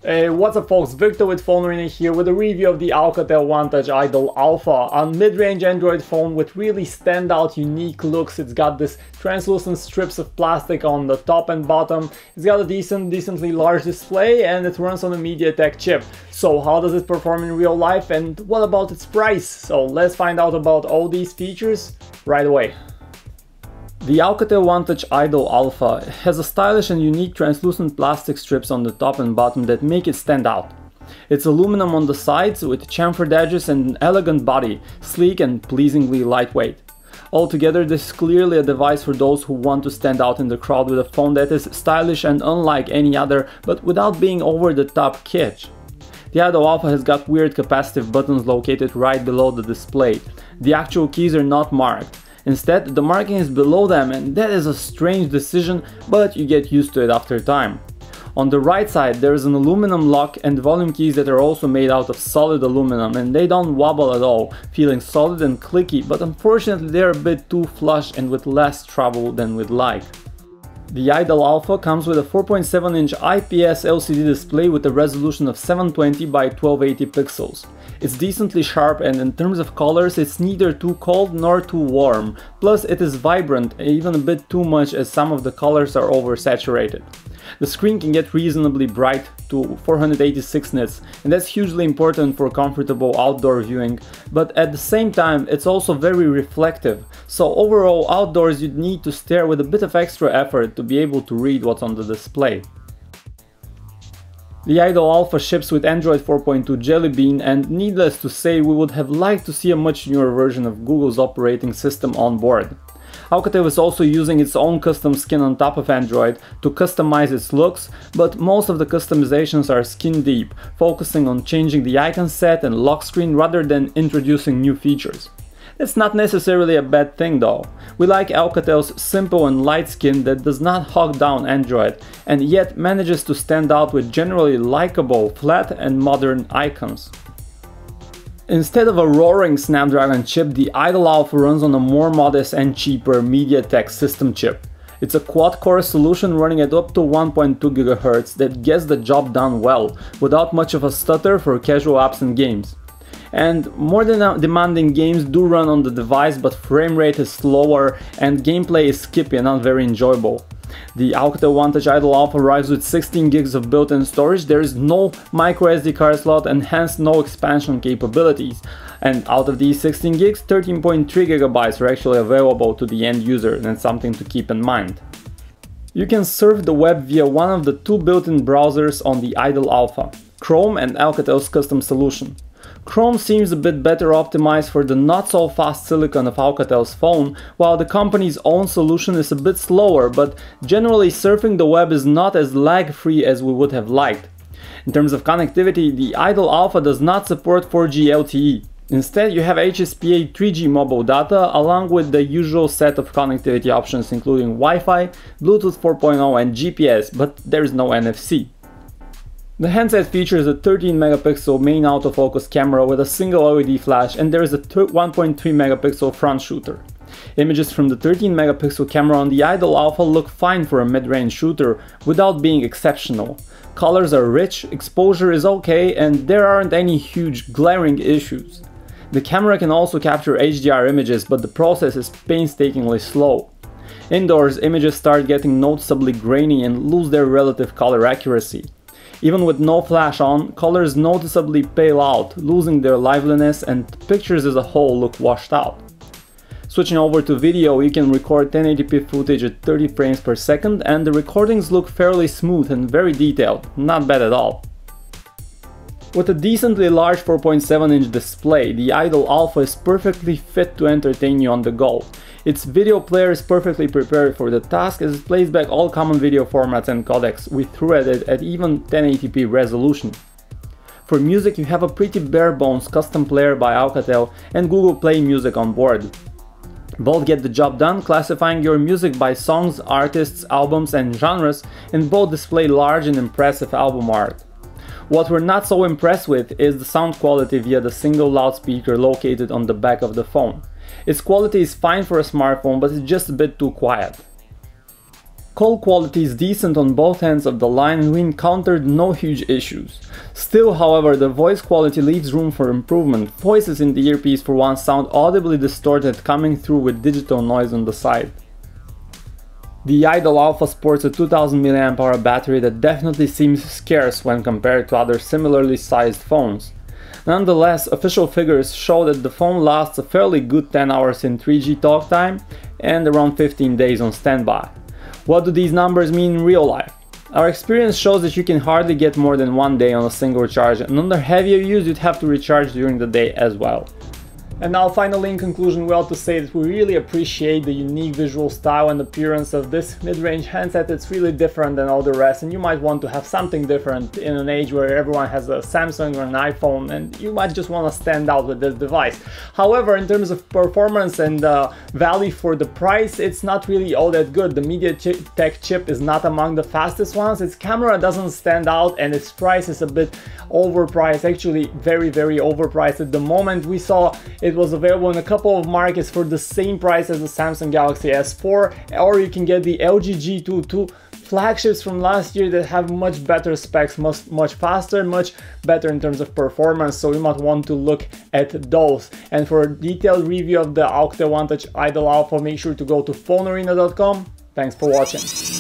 Hey, what's up folks, Victor with PhoneArena here with a review of the Alcatel OneTouch Idol Alpha, a mid-range Android phone with really standout unique looks. It's got this translucent strips of plastic on the top and bottom, it's got a decently large display, and it runs on a MediaTek chip. So how does it perform in real life, and what about its price? So let's find out about all these features right away. The Alcatel OneTouch Idol Alpha has a stylish and unique translucent plastic strips on the top and bottom that make it stand out. It's aluminum on the sides with chamfered edges and an elegant body, sleek and pleasingly lightweight. Altogether, this is clearly a device for those who want to stand out in the crowd with a phone that is stylish and unlike any other, but without being over the top kitsch. The Idol Alpha has got weird capacitive buttons located right below the display. The actual keys are not marked. Instead, the marking is below them, and that is a strange decision, but you get used to it after time. On the right side there is an aluminum lock and volume keys that are also made out of solid aluminum, and they don't wobble at all, feeling solid and clicky, but unfortunately they are a bit too flush and with less trouble than we'd like. The Idol Alpha comes with a 4.7-inch IPS LCD display with a resolution of 720 by 1280 pixels. It's decently sharp, and in terms of colors it's neither too cold nor too warm, plus it is vibrant, even a bit too much as some of the colors are oversaturated. The screen can get reasonably bright to 486 nits, and that's hugely important for comfortable outdoor viewing, but at the same time it's also very reflective, so overall outdoors you'd need to stare with a bit of extra effort to be able to read what's on the display. The Idol Alpha ships with Android 4.2 Jelly Bean, and needless to say we would have liked to see a much newer version of Google's operating system on board. Alcatel is also using its own custom skin on top of Android to customize its looks, but most of the customizations are skin deep, focusing on changing the icon set and lock screen rather than introducing new features. That's not necessarily a bad thing though. We like Alcatel's simple and light skin that does not hog down Android and yet manages to stand out with generally likable, flat and modern icons. Instead of a roaring Snapdragon chip, the Idol Alpha runs on a more modest and cheaper MediaTek system chip. It's a quad-core solution running at up to 1.2 GHz that gets the job done well, without much of a stutter for casual apps and games. And more than demanding games do run on the device, but frame rate is slower and gameplay is skippy and not very enjoyable. The Alcatel OneTouch Idol Alpha arrives with 16 gigs of built-in storage, there is no microSD card slot and hence no expansion capabilities. And out of these 16 gigs, 13.3 GB are actually available to the end user, and that's something to keep in mind. You can surf the web via one of the two built-in browsers on the Idol Alpha, Chrome and Alcatel's custom solution. Chrome seems a bit better optimized for the not-so-fast silicon of Alcatel's phone, while the company's own solution is a bit slower, but generally surfing the web is not as lag-free as we would have liked. In terms of connectivity, the Idol Alpha does not support 4G LTE. Instead, you have HSPA 3G mobile data along with the usual set of connectivity options including Wi-Fi, Bluetooth 4.0 and GPS, but there is no NFC. The handset features a 13 megapixel main autofocus camera with a single LED flash, and there is a 1.3 megapixel front shooter. Images from the 13 megapixel camera on the Idol Alpha look fine for a mid-range shooter without being exceptional. Colors are rich, exposure is okay, and there aren't any huge glaring issues. The camera can also capture HDR images, but the process is painstakingly slow. Indoors, images start getting noticeably grainy and lose their relative color accuracy. Even with no flash on, colors noticeably pale out, losing their liveliness, and pictures as a whole look washed out. Switching over to video, you can record 1080p footage at 30 frames per second, and the recordings look fairly smooth and very detailed, not bad at all. With a decently large 4.7-inch display, the Idol Alpha is perfectly fit to entertain you on the go. Its video player is perfectly prepared for the task as it plays back all common video formats and codecs, with threaded at even 1080p resolution. For music, you have a pretty bare-bones custom player by Alcatel and Google Play Music on board. Both get the job done, classifying your music by songs, artists, albums and genres, and both display large and impressive album art. What we're not so impressed with is the sound quality via the single loudspeaker located on the back of the phone. Its quality is fine for a smartphone, but it's just a bit too quiet. Call quality is decent on both ends of the line and we encountered no huge issues. Still, however, the voice quality leaves room for improvement. Voices in the earpiece for one sound audibly distorted, coming through with digital noise on the side. The Idol Alpha sports a 2000 mAh battery that definitely seems scarce when compared to other similarly sized phones. Nonetheless, official figures show that the phone lasts a fairly good 10 hours in 3G talk time and around 15 days on standby. What do these numbers mean in real life? Our experience shows that you can hardly get more than 1 day on a single charge, and under heavier use you'd have to recharge during the day as well. And now finally, in conclusion, we ought to say that we really appreciate the unique visual style and appearance of this mid-range handset. It's really different than all the rest, and you might want to have something different in an age where everyone has a Samsung or an iPhone, and you might just want to stand out with this device. However, in terms of performance and value for the price, it's not really all that good. The MediaTek chip is not among the fastest ones, its camera doesn't stand out, and its price is a bit overpriced, actually very overpriced. At the moment we saw it was available in a couple of markets for the same price as the Samsung Galaxy S4, or you can get the LG G2 flagships from last year that have much better specs, much faster, much better in terms of performance, so you might want to look at those. And for a detailed review of the Alcatel OneTouch Idol Alpha, make sure to go to PhoneArena.com. Thanks for watching.